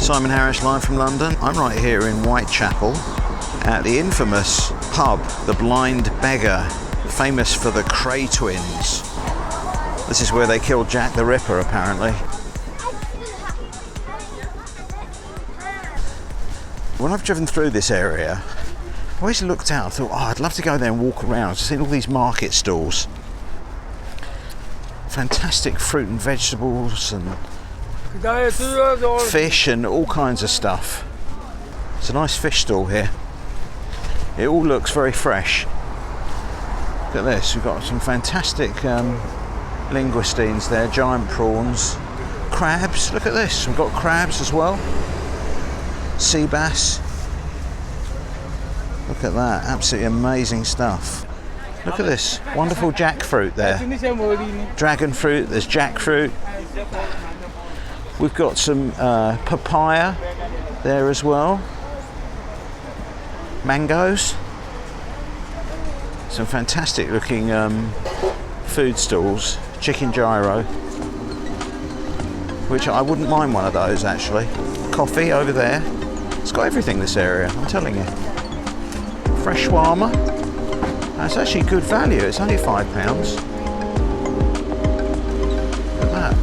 Simon Harris live from London. I'm right here in Whitechapel at the infamous pub, the Blind Beggar, famous for the Krays twins. This is where they killed Jack the Ripper, apparently. When I've driven through this area, I always looked out and thought, oh, I'd love to go there and walk around. I've seen all these market stalls. Fantastic fruit and vegetables and fish and all kinds of stuff. It's a nice fish stall here. It all looks very fresh. Look at this, we've got some fantastic linguistines there, giant prawns, crabs, look at this, we've got crabs as well, sea bass. Look at that, absolutely amazing stuff. Look at this, wonderful jackfruit there. Dragon fruit, there's jackfruit. We've got some papaya there as well. Mangoes. Some fantastic looking food stalls. Chicken gyro, which I wouldn't mind one of those actually. Coffee over there. It's got everything, this area, I'm telling you. Fresh shawarma. That's actually good value, it's only £5. Look at that.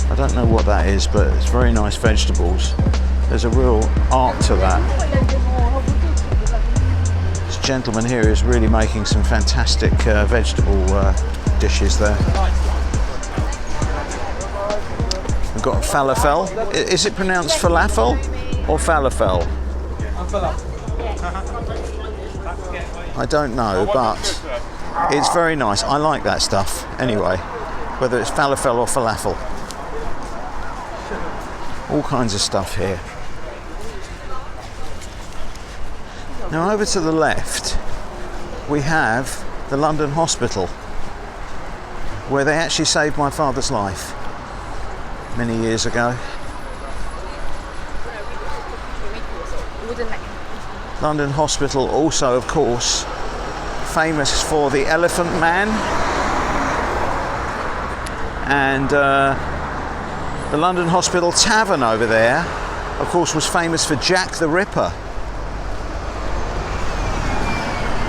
I don't know what that is, but it's very nice vegetables. There's a real art to that. This gentleman here is really making some fantastic vegetable dishes there. We've got falafel. Is it pronounced falafel or falafel? I don't know, but it's very nice. I like that stuff anyway, whether it's falafel or falafel. All kinds of stuff here. Now over to the left we have the London Hospital, where they actually saved my father's life many years ago. London Hospital also, of course, famous for the Elephant Man, and the London Hospital Tavern over there, of course, was famous for Jack the Ripper.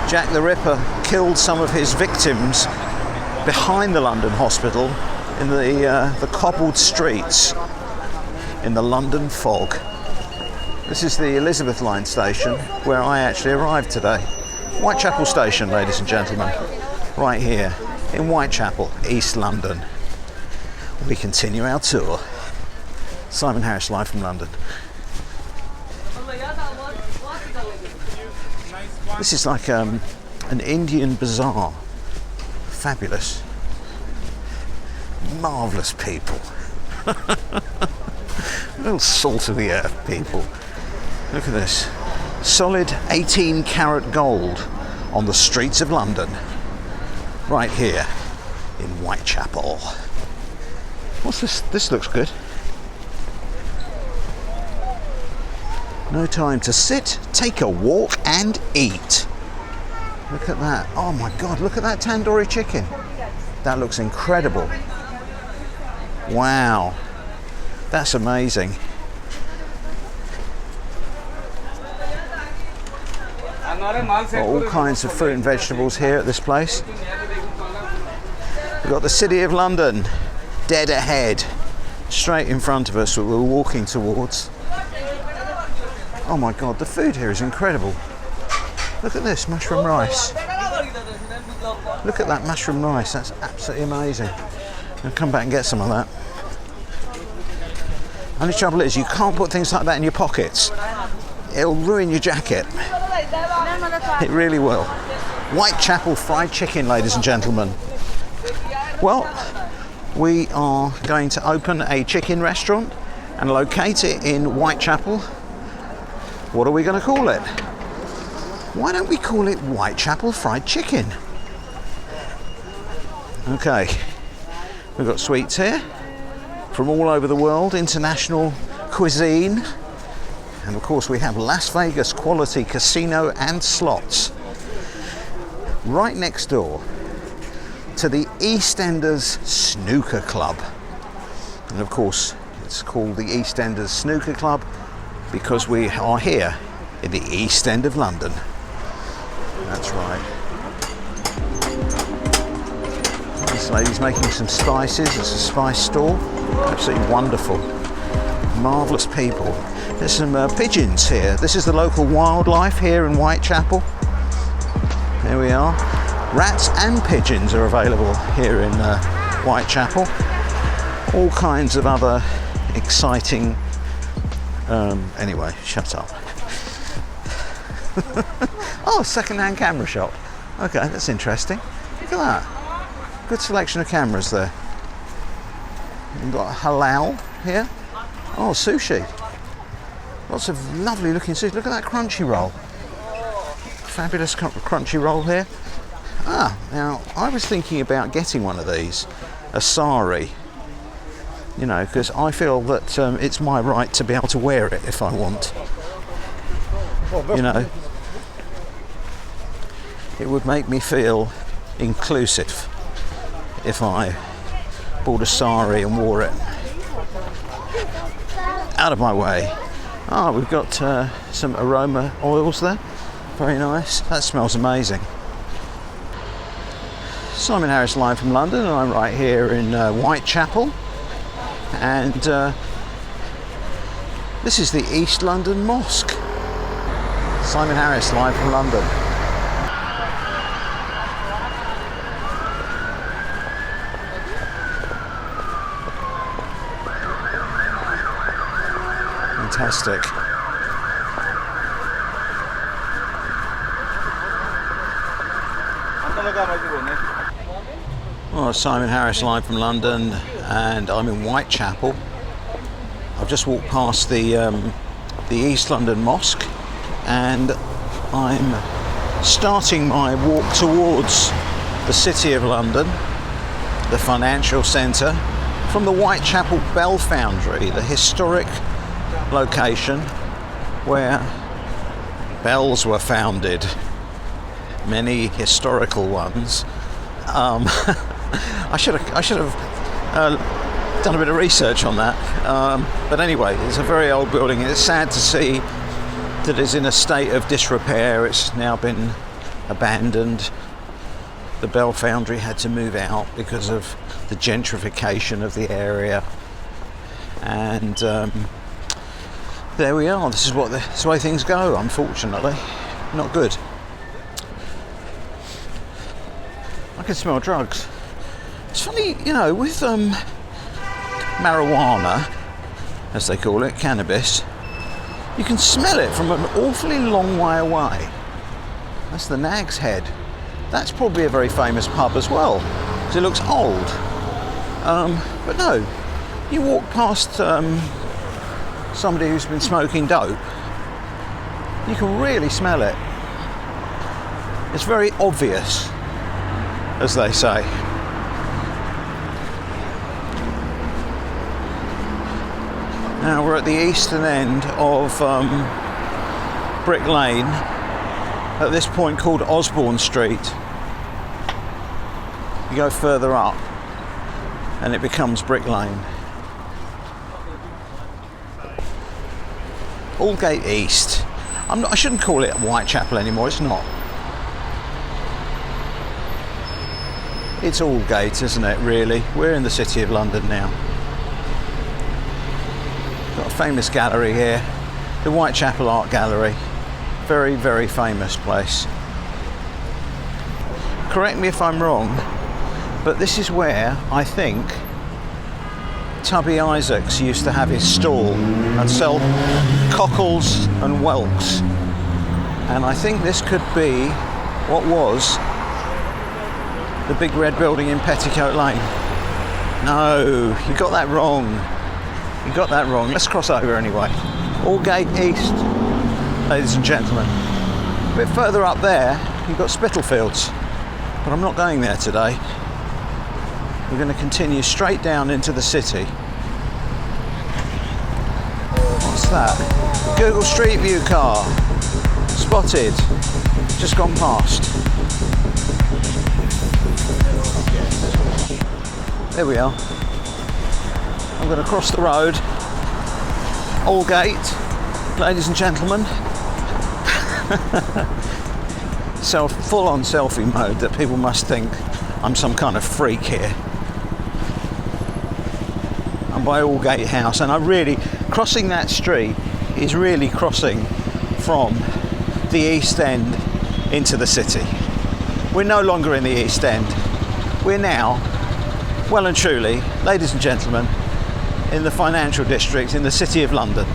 Jack the Ripper killed some of his victims behind the London Hospital in the cobbled streets in the London fog. This is the Elizabeth line station where I actually arrived today. Whitechapel station, ladies and gentlemen, right here in Whitechapel, East London. We continue our tour. Simon Harris live from London. This is like an Indian bazaar. Fabulous. Marvellous people. Real salt of the earth people. Look at this. Solid 18 karat gold on the streets of London. Right here in Whitechapel. What's this? This looks good. No time to sit, take a walk and eat. Look at that. Oh my God, look at that tandoori chicken. That looks incredible. Wow. That's amazing. Got all kinds of fruit and vegetables here at this place. We've got the City of London dead ahead, straight in front of us, that we're walking towards. Oh my God, the food here is incredible. Look at this, mushroom rice. Look at that mushroom rice, that's absolutely amazing. I'll come back and get some of that. Only trouble is, you can't put things like that in your pockets. It'll ruin your jacket. It really will. Whitechapel fried chicken, ladies and gentlemen. Well, we are going to open a chicken restaurant and locate it in Whitechapel. What are we going to call it? Why don't we call it Whitechapel Fried Chicken? Okay, we've got sweets here from all over the world, international cuisine, and of course we have Las Vegas quality casino and slots right next door to the EastEnders Snooker Club. And of course, it's called the EastEnders Snooker Club because we are here in the East End of London. That's right. This lady's making some spices. It's a spice store. Absolutely wonderful. Marvellous people. There's some pigeons here. This is the local wildlife here in Whitechapel. There we are. Rats and pigeons are available here in Whitechapel. All kinds of other exciting... anyway, shut up. Oh, second-hand camera shop. Okay, that's interesting. Look at that. Good selection of cameras there. We've got halal here. Oh, sushi. Lots of lovely looking sushi. Look at that crunchy roll. Fabulous crunchy roll here. Ah, now I was thinking about getting one of these, a sari. You know, because I feel that it's my right to be able to wear it if I want. You know, it would make me feel inclusive if I bought a sari and wore it. Out of my way. Ah, we've got some aroma oils there. Very nice. That smells amazing. Simon Harris live from London, and I'm right here in Whitechapel. And this is the East London Mosque. Simon Harris live from London. Fantastic. Well, Simon Harris live from London, and I'm in Whitechapel. I've just walked past the East London Mosque, and I'm starting my walk towards the City of London, the financial centre, from the Whitechapel Bell Foundry, the historic location where bells were founded, many historical ones. I should have done a bit of research on that, but anyway, it's a very old building. It's sad to see that it's in a state of disrepair. It's now been abandoned. The Bell Foundry had to move out because of the gentrification of the area, and there we are. This is the way things go, unfortunately. Not good. I can smell drugs. It's funny, you know, with marijuana, as they call it, cannabis, you can smell it from an awfully long way away. That's the Nag's Head. That's probably a very famous pub as well, because it looks old. But no, you walk past somebody who's been smoking dope, you can really smell it. It's very obvious, as they say. Now we're at the eastern end of Brick Lane, at this point called Osborne Street. You go further up and it becomes Brick Lane. Aldgate East. I shouldn't call it Whitechapel anymore, it's not. It's Aldgate, isn't it, really? We're in the City of London now. Got a famous gallery here, the Whitechapel Art Gallery. Very, very famous place. Correct me if I'm wrong, but this is where I think Tubby Isaacs used to have his stall and sell cockles and whelks. And I think this could be what was the big red building in Petticoat Lane. No, you got that wrong. You got that wrong. Let's cross over anyway. Aldgate East, ladies and gentlemen. A bit further up there, you've got Spitalfields, but I'm not going there today. We're going to continue straight down into the city. What's that? Google Street View car. Spotted. Just gone past. There we are. I'm going to cross the road. Aldgate, ladies and gentlemen. So full-on selfie mode that people must think I'm some kind of freak here. I'm by Aldgate House, and crossing that street is really crossing from the East End into the city. We're no longer in the East End. We're now, well and truly, ladies and gentlemen, in the financial district in the City of London.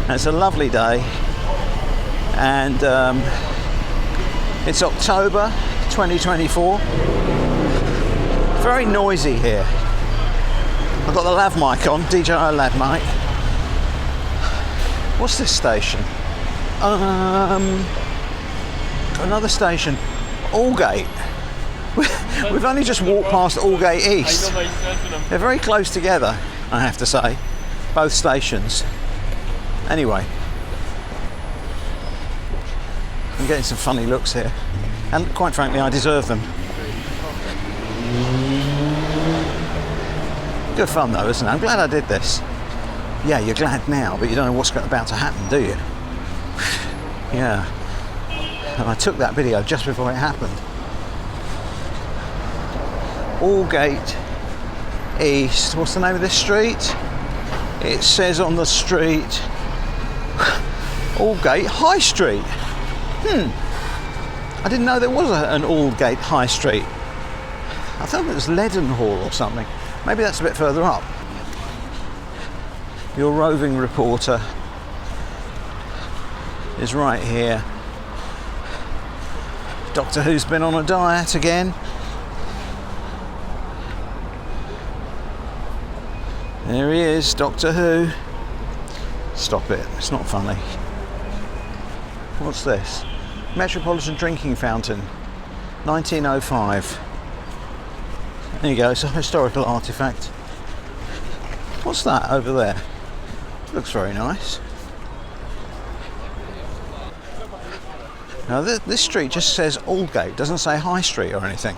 And it's a lovely day, and it's October 2024. Very noisy here. I've got the lav mic on, DJI lav mic. What's this station? Another station, Aldgate. We've only just walked past Aldgate East. They're very close together, I have to say, both stations. Anyway, I'm getting some funny looks here, and quite frankly, I deserve them. Good fun though, isn't it? I'm glad I did this. Yeah, you're glad now, but you don't know what's about to happen, do you? Yeah. And I took that video just before it happened. Aldgate East. What's the name of this street? It says on the street Aldgate High Street. I didn't know there was an Aldgate High Street. I thought it was Leadenhall or something. Maybe that's a bit further up. Your roving reporter is right here. Doctor Who's been on a diet again. There he is, Doctor Who. Stop it, it's not funny. What's this? Metropolitan Drinking Fountain, 1905. There you go, it's a historical artefact. What's that over there? Looks very nice. Now this street just says Aldgate, doesn't say High Street or anything.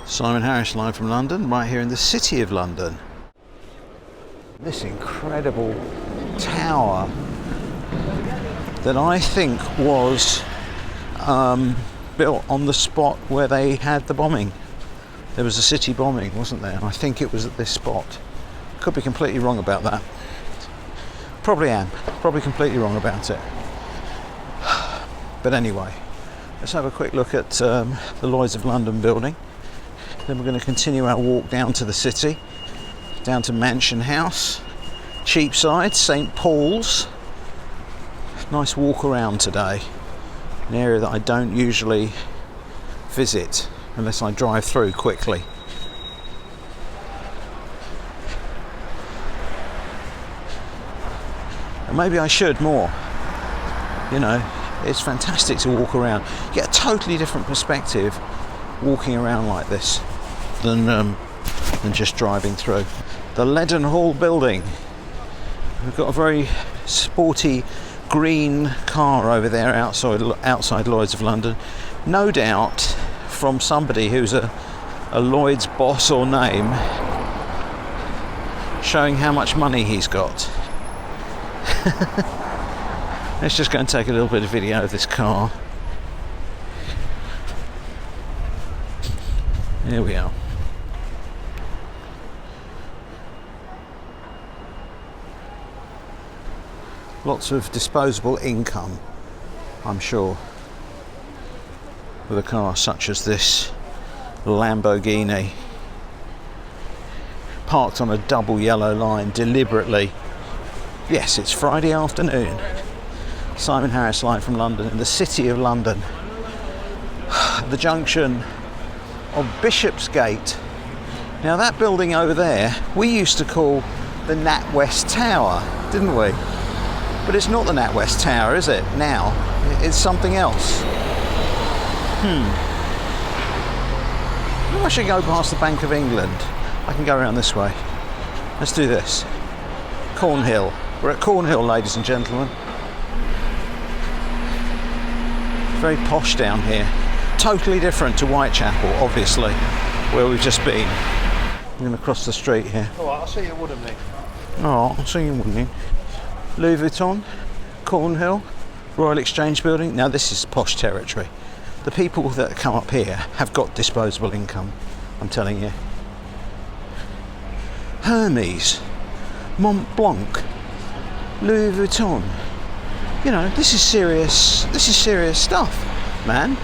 Simon Harris live from London, right here in the City of London. This incredible tower that I think was built on the spot where they had the bombing. There was a city bombing, wasn't there? And I think it was at this spot. Could be completely wrong about that. Probably am. Probably completely wrong about it. But anyway, let's have a quick look at the Lloyds of London building. Then we're going to continue our walk down to the city, down to Mansion House, Cheapside, St Paul's. Nice walk around today. An area that I don't usually visit unless I drive through quickly. And maybe I should more. You know, it's fantastic to walk around. You get a totally different perspective walking around like this than just driving through. The Leadenhall building. We've got a very sporty green car over there outside Lloyds of London. No doubt from somebody who's a Lloyds boss or name, showing how much money he's got. Let's just go and take a little bit of video of this car. Here we are. Lots of disposable income, I'm sure, with a car such as this Lamborghini, parked on a double yellow line deliberately. Yes, it's Friday afternoon. Simon Harris live from London, in the City of London. The junction of Bishopsgate. Now that building over there, we used to call the NatWest Tower, didn't we? But it's not the NatWest Tower, is it? Now, it's something else. Maybe I should go past the Bank of England. I can go around this way. Let's do this. Cornhill. We're at Cornhill, ladies and gentlemen. Very posh down here. Totally different to Whitechapel, obviously, where we've just been. I'm going to cross the street here. Alright, I'll see you at Woodham then. Oh, I'll see you in Woodham. Louis Vuitton, Cornhill, Royal Exchange Building. Now this is posh territory. The people that come up here have got disposable income, I'm telling you. Hermes, Mont Blanc, Louis Vuitton. You know, this is serious stuff, man.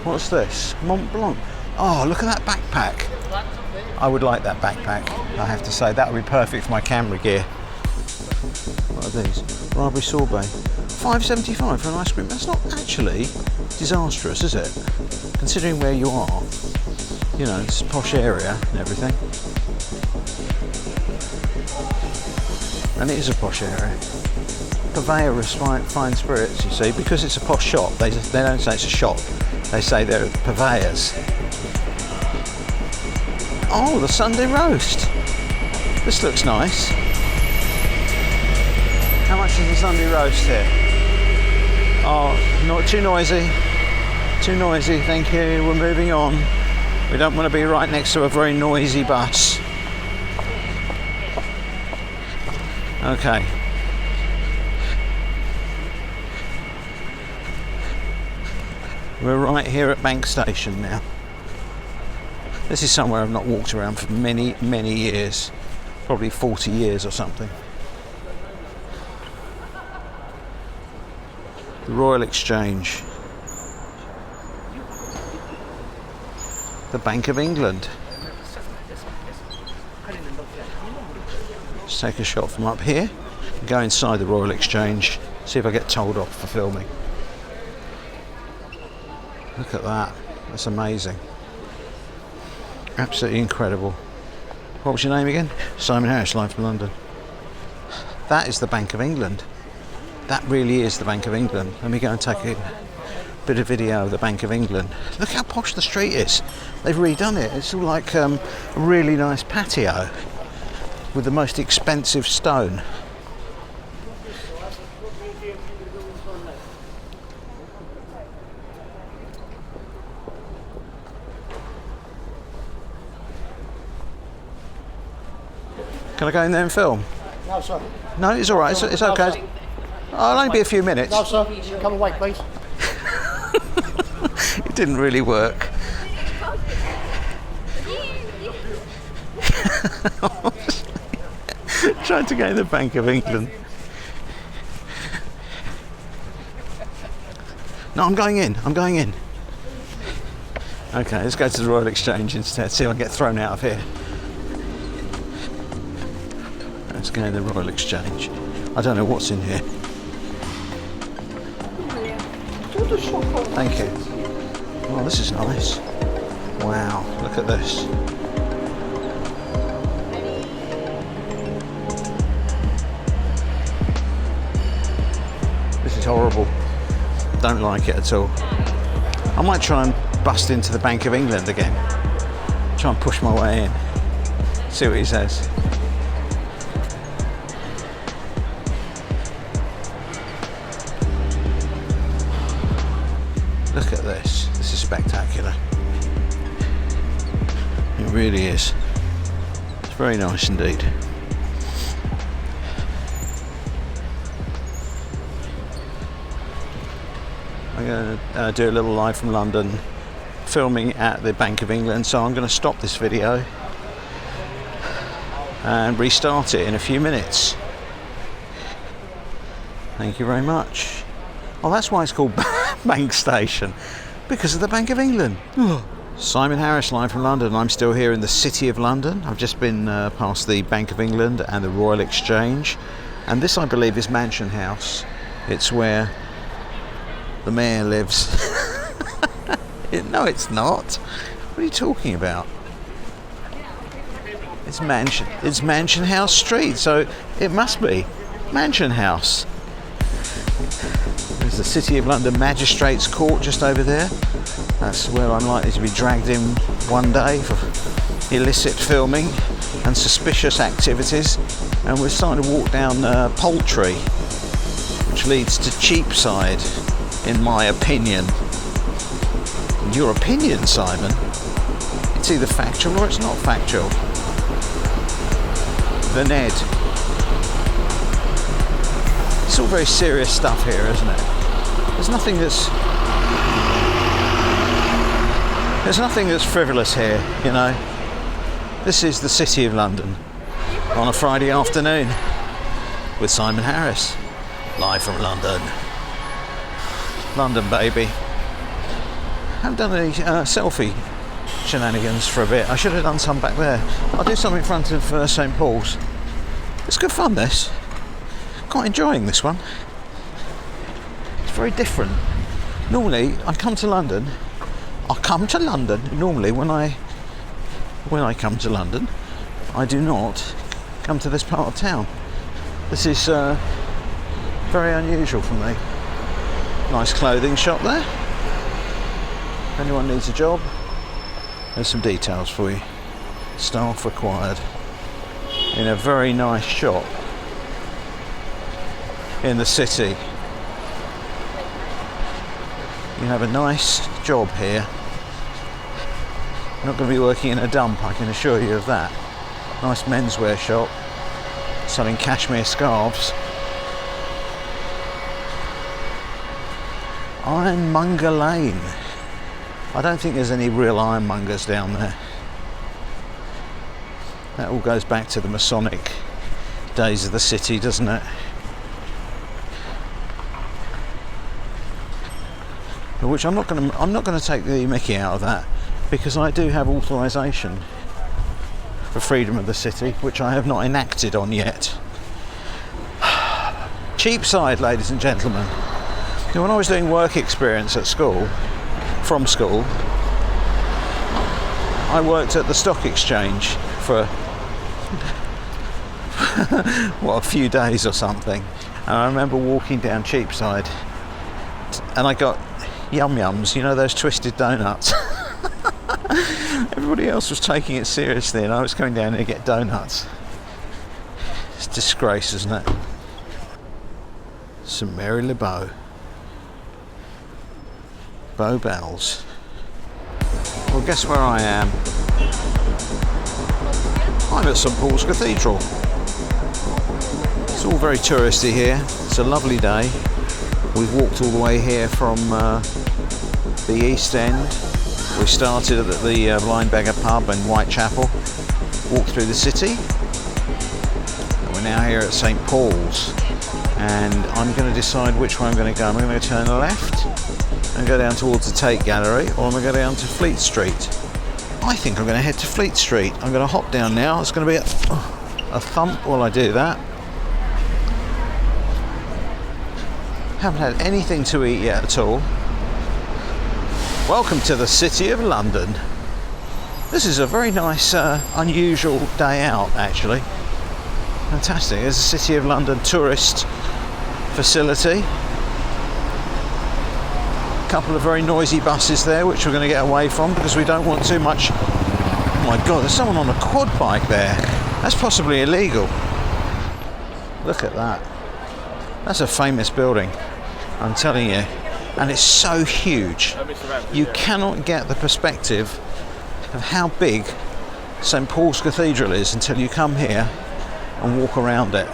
What's this? Mont Blanc. Oh, look at that backpack. I would like that backpack, I have to say. That would be perfect for my camera gear. What are these? Barbary sorbet. $5.75 for an ice cream. That's not actually disastrous, is it? Considering where you are. You know, it's a posh area and everything. And it is a posh area. Purveyor of fine spirits, you see, because it's a posh shop. They don't say it's a shop. They say they're purveyors. Oh, the Sunday roast. This looks nice. How much is the Sunday roast here? Oh, not too noisy. Too noisy, thank you. We're moving on. We don't want to be right next to a very noisy bus. Okay. We're right here at Bank Station now. This is somewhere I've not walked around for many, many years. Probably 40 years or something. The Royal Exchange. The Bank of England. Let's take a shot from up here. Go inside the Royal Exchange. See if I get told off for filming. Look at that. That's amazing. Absolutely incredible. What was your name again? Simon Harris, live from London. That is the Bank of England. That really is the Bank of England. Let me go and take a bit of video of the Bank of England. Look how posh the street is. They've redone it. It's all like a really nice patio with the most expensive stone. Can I go in there and film? No, sir. No, it's all right. It's okay. Sir. I'll only be a few minutes. No, sir. Come and wait, please. It didn't really work. Trying to go to the Bank of England. No, I'm going in. Okay, let's go to the Royal Exchange instead. See if I can get thrown out of here. Let's go to the Royal Exchange. I don't know what's in here. Thank you. Oh, this is nice. Wow, look at this. This is horrible. Don't like it at all. I might try and bust into the Bank of England again. Try and push my way in. See what he says. Look at this. This is spectacular. It really is. It's very nice indeed. I'm going to do a little live from London filming at the Bank of England, so I'm going to stop this video and restart it in a few minutes. Thank you very much. Oh, that's why it's called Bank Station, because of the Bank of England. Simon Harris, live from London. I'm still here in the City of London. I've just been past the Bank of England and the Royal Exchange, and this, I believe, is Mansion House. It's where the mayor lives. No, it's not. What are you talking about? It's Mansion House Street, so it must be Mansion House. There's the City of London Magistrates Court just over there. That's where I'm likely to be dragged in one day for illicit filming and suspicious activities. And we're starting to walk down Poultry, which leads to Cheapside, in my opinion. In your opinion, Simon? It's either factual or it's not factual. The Ned. It's all very serious stuff here, isn't it? There's nothing that's frivolous here, you know. This is the City of London on a Friday afternoon with Simon Harris, live from London. London, baby. Haven't done any selfie shenanigans for a bit. I should have done some back there. I'll do something in front of St Paul's. It's good fun, this. Quite enjoying this one. It's very different. Normally, I come to London. Normally, when I come to London, I do not come to this part of town. This is very unusual for me. Nice clothing shop there. If anyone needs a job, there's some details for you. Staff required. In a very nice shop in the city. You have a nice job here. You're not going to be working in a dump, I can assure you of that. Nice menswear shop selling cashmere scarves. Ironmonger Lane. I don't think there's any real ironmongers down there. That all goes back to the Masonic days of the city, doesn't it? Which I'm not going to take the mickey out of that, because I do have authorization for freedom of the city, which I have not enacted on yet. Cheapside, ladies and gentlemen. Now, when I was doing work experience at school, from school, I worked at the stock exchange for a few days or something, and I remember walking down Cheapside and I got yum-yums, you know, those twisted donuts. Everybody else was taking it seriously and I was coming down here to get donuts. It's a disgrace, isn't it? St Mary le Bow. Bow bells. Well, guess where I am? I'm at St Paul's Cathedral. It's all very touristy here. It's a lovely day. We've walked all the way here from the East End. We started at the Blind Beggar pub in Whitechapel, walked through the city, and we're now here at St Paul's, and I'm going to decide which way I'm going to go. Am I going to turn left and go down towards the Tate Gallery, or am I going to go down to Fleet Street? I think I'm going to head to Fleet Street. I'm going to hop down now. It's going to be a thump while I do that. Haven't had anything to eat yet at all. Welcome to the City of London. This is a very nice, unusual day out, actually. Fantastic. There's a City of London tourist facility. A couple of very noisy buses there, which we're going to get away from because we don't want too much. Oh my God, there's someone on a quad bike there. That's possibly illegal. Look at that. That's a famous building, I'm telling you. And it's so huge. You cannot get the perspective of how big St Paul's Cathedral is until you come here and walk around it.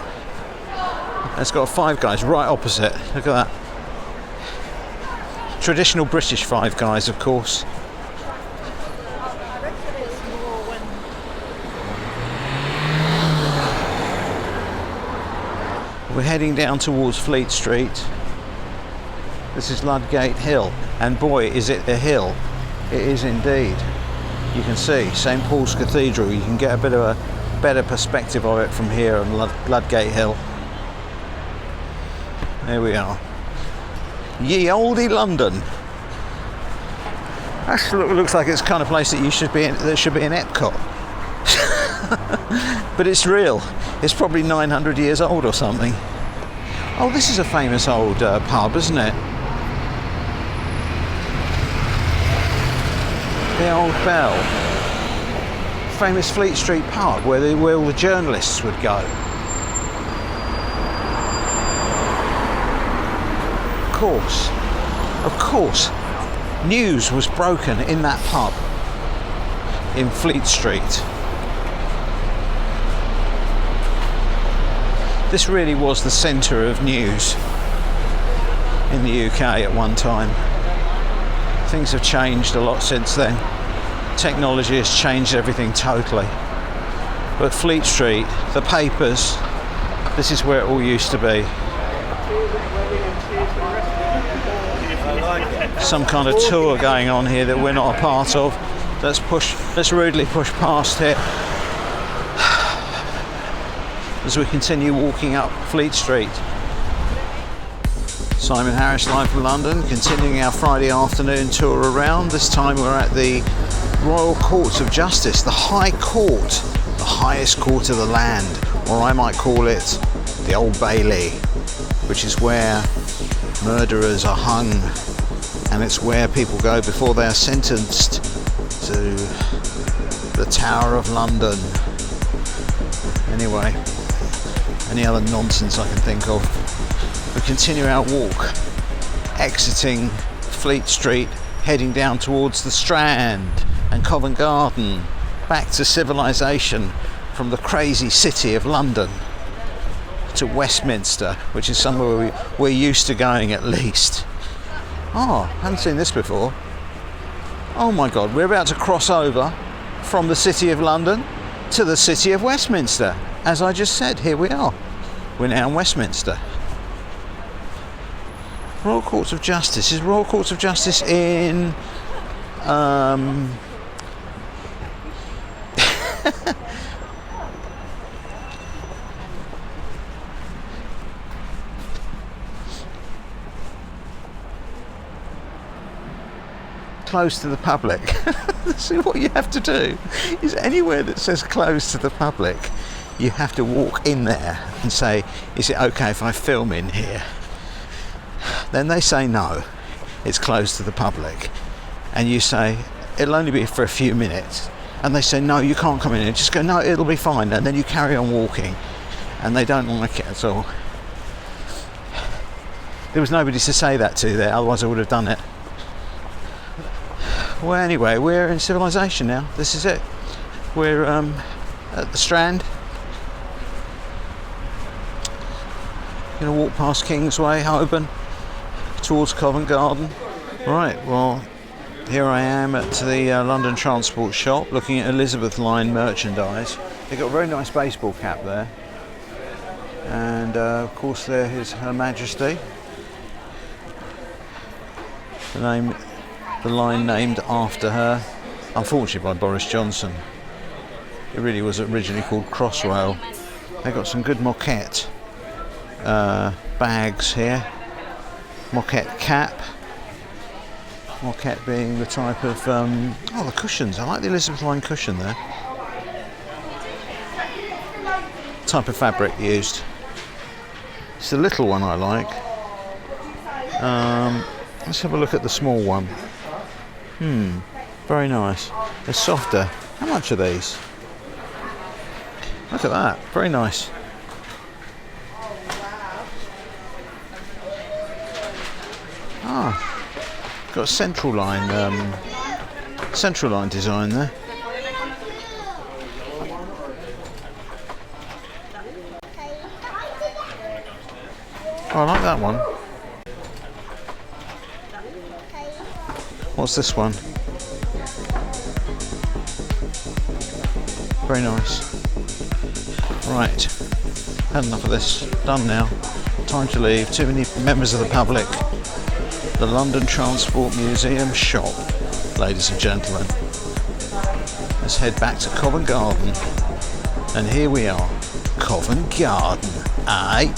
It's got Five Guys right opposite. Look at that. Traditional British Five Guys, of course. We're heading down towards Fleet Street. This is Ludgate Hill, and boy, is it a hill. It is indeed. You can see St Paul's Cathedral. You can get a bit of a better perspective of it from here on Ludgate Hill. There we are. Ye olde London. That looks like it's the kind of place that you should be in. There should be an Epcot. But it's real. It's probably 900 years old or something. Oh, this is a famous old pub, isn't it? The Old Bell. Famous Fleet Street pub where all the journalists would go. Of course, news was broken in that pub. in Fleet Street. This really was the centre of news in the UK at one time. Things have changed a lot since then. Technology has changed everything totally. But Fleet Street, the papers, this is where it all used to be. Some kind of tour going on here that we're not a part of. Let's rudely push past it as we continue walking up Fleet Street. Simon Harris live from London, continuing our Friday afternoon tour around. This time we're at the Royal Courts of Justice, the High Court, the highest court of the land, or I might call it the Old Bailey, which is where murderers are hung, and it's where people go before they are sentenced to the Tower of London. Anyway, any other nonsense I can think of. We continue our walk, exiting Fleet Street, heading down towards the Strand and Covent Garden, back to civilization, from the crazy city of London to Westminster, which is somewhere we're used to going at least. Oh, haven't seen this before. Oh my God, we're about to cross over from the city of London to the city of Westminster. As I just said, here we are. We're now in Westminster. Royal Courts of Justice. Is Royal Courts of Justice in closed to the public? See, what you have to do is anywhere that says closed to the public, you have to walk in there and say, is it okay if I film in here? Then they say no, it's closed to the public, and you say it'll only be for a few minutes, and they say no, you can't come in here. Just go, no, it'll be fine, and then you carry on walking, and they don't like it at all. There was nobody to say that to there, otherwise I would have done it. Well, anyway, we're in civilization now. This is it. We're at the Strand. Going to walk past Kingsway, Holborn, towards Covent Garden. Right, well, here I am at the London Transport shop, looking at Elizabeth line merchandise. They've got a very nice baseball cap there. And, of course, there is Her Majesty. The line named after her, unfortunately by Boris Johnson. It really was originally called Crossrail. They've got some good moquette bags here. Moquette cap. Moquette being the type of, the cushions. I like the Elizabeth line cushion there. Type of fabric used. It's the little one I like. Let's have a look at the small one. Very nice. They're softer. How much are these? Look at that. Very nice. Got a central line design there. Oh, I like that one. What's this one? Very nice. Right, had enough of this. Done now. Time to leave. Too many members of the public. The London Transport Museum shop, ladies and gentlemen. Let's head back to Covent Garden. And here we are, Covent Garden, aye?